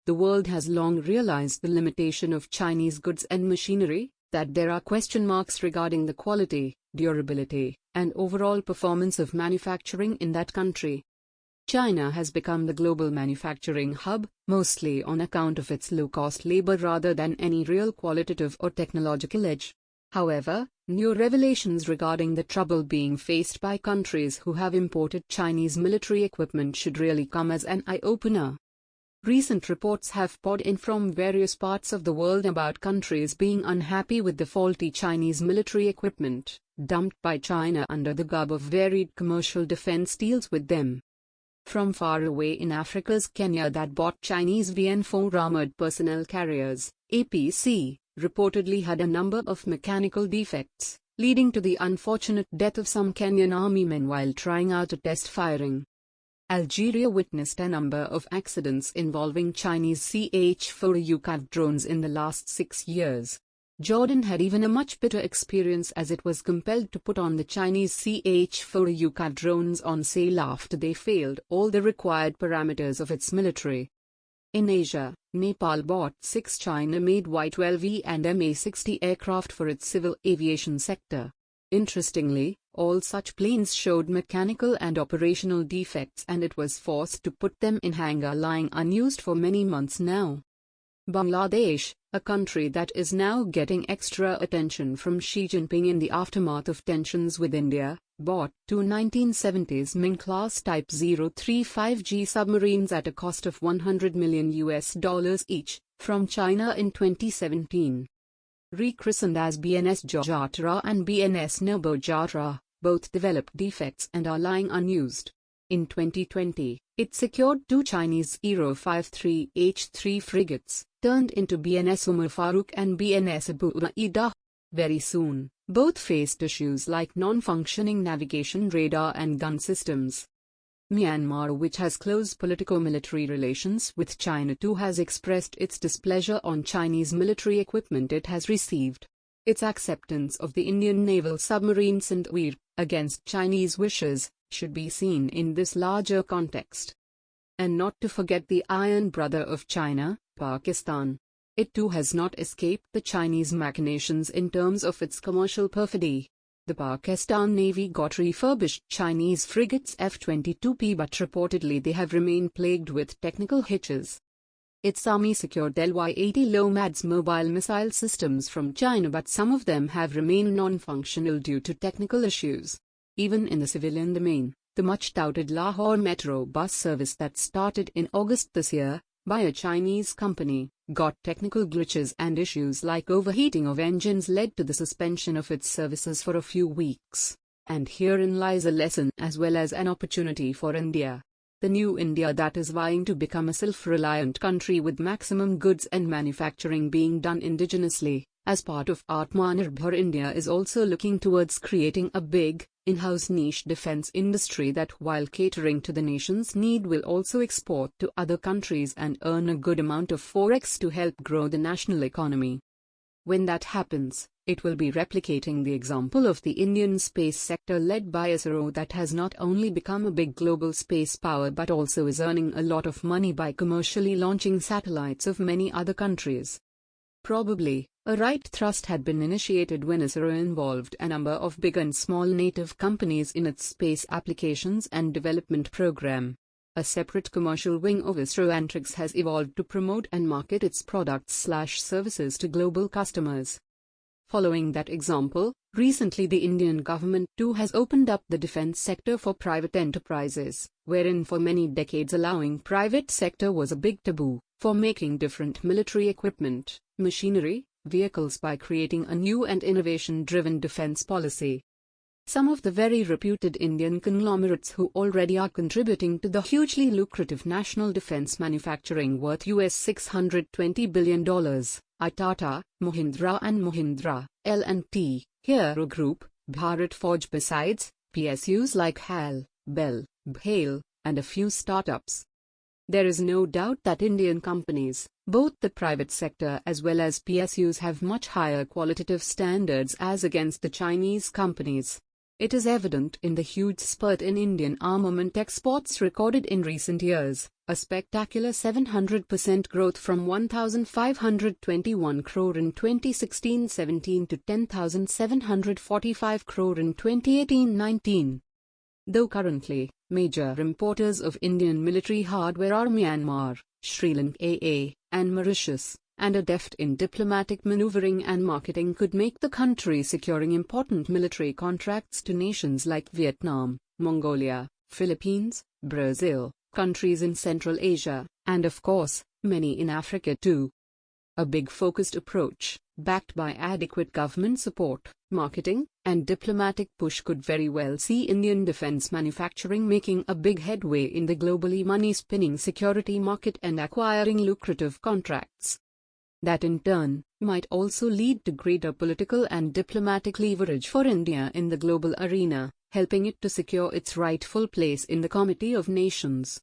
the world has long realized the limitation of Chinese goods and machinery, that there are question marks regarding the quality, durability, and overall performance of manufacturing in that country. China has become the global manufacturing hub, mostly on account of its low-cost labor rather than any real qualitative or technological edge. However, new revelations regarding the trouble being faced by countries who have imported Chinese military equipment should really come as an eye-opener. Recent reports have poured in from various parts of the world about countries being unhappy with the faulty Chinese military equipment, dumped by China under the garb of varied commercial defense deals with them. From far away in Africa's Kenya that bought Chinese VN4 armored personnel carriers, APC, reportedly had a number of mechanical defects, leading to the unfortunate death of some Kenyan army men while trying out a test firing. Algeria witnessed a number of accidents involving Chinese CH-4 UCAV drones in the last 6 years. Jordan had even a much bitter experience as it was compelled to put on the Chinese CH-4 UCAV drones on sale after they failed all the required parameters of its military. In Asia, Nepal bought 6 China-made Y-12E and Ma-60 aircraft for its civil aviation sector. Interestingly, all such planes showed mechanical and operational defects and it was forced to put them in hangar lying unused for many months now. Bangladesh, a country that is now getting extra attention from Xi Jinping in the aftermath of tensions with India, bought 2 1970s Ming-class Type 035G submarines at a cost of $100 million each, from China in 2017. Rechristened as BNS Jojatra and BNS Nabojatra, both developed defects and are lying unused. In 2020, it secured 2 Chinese Aero-53H-3 frigates, turned into BNS Umar Farooq and BNS Abu Ubaidah. Very soon, both faced issues like non-functioning navigation radar and gun systems. Myanmar, which has close politico-military relations with China too, has expressed its displeasure on Chinese military equipment it has received. Its acceptance of the Indian naval submarine Sindhweer, against Chinese wishes, should be seen in this larger context. And not to forget the iron brother of China, Pakistan. It too has not escaped the Chinese machinations in terms of its commercial perfidy. The Pakistan Navy got refurbished Chinese frigates F-22P, but reportedly they have remained plagued with technical hitches. Its army secured LY-80 LOMADS mobile missile systems from China, but some of them have remained non-functional due to technical issues. Even in the civilian domain, the much-touted Lahore Metro bus service that started in August this year, by a Chinese company, got technical glitches and issues like overheating of engines led to the suspension of its services for a few weeks. And herein lies a lesson as well as an opportunity for India. The new India that is vying to become a self-reliant country with maximum goods and manufacturing being done indigenously, as part of Atmanirbhar India, is also looking towards creating a big, in-house niche defense industry that, while catering to the nation's need, will also export to other countries and earn a good amount of forex to help grow the national economy. When that happens, it will be replicating the example of the Indian space sector led by ISRO that has not only become a big global space power but also is earning a lot of money by commercially launching satellites of many other countries. Probably, a right thrust had been initiated when ISRO involved a number of big and small native companies in its space applications and development program. A separate commercial wing of ISRO Antrix has evolved to promote and market its products/services to global customers. Following that example, recently the Indian government too has opened up the defense sector for private enterprises, wherein for many decades allowing private sector was a big taboo, for making different military equipment, machinery, vehicles by creating a new and innovation-driven defense policy. Some of the very reputed Indian conglomerates who already are contributing to the hugely lucrative national defense manufacturing worth $620 billion, are Tata, Mahindra and Mahindra, L&T, Hero Group, Bharat Forge, besides PSUs like HAL, BEL, BHAL, and a few startups. There is no doubt that Indian companies, both the private sector as well as PSUs, have much higher qualitative standards as against the Chinese companies. It is evident in the huge spurt in Indian armament exports recorded in recent years, a spectacular 700% growth from 1,521 crore in 2016-17 to 10,745 crore in 2018-19. Though currently, major importers of Indian military hardware are Myanmar, Sri Lanka, and Mauritius, and a deft in diplomatic maneuvering and marketing could make the country securing important military contracts to nations like Vietnam, Mongolia, Philippines, Brazil, countries in Central Asia, and of course, many in Africa too. A big focused approach, backed by adequate government support, marketing, and diplomatic push could very well see Indian defense manufacturing making a big headway in the globally money-spinning security market and acquiring lucrative contracts. That in turn, might also lead to greater political and diplomatic leverage for India in the global arena, helping it to secure its rightful place in the Committee of Nations.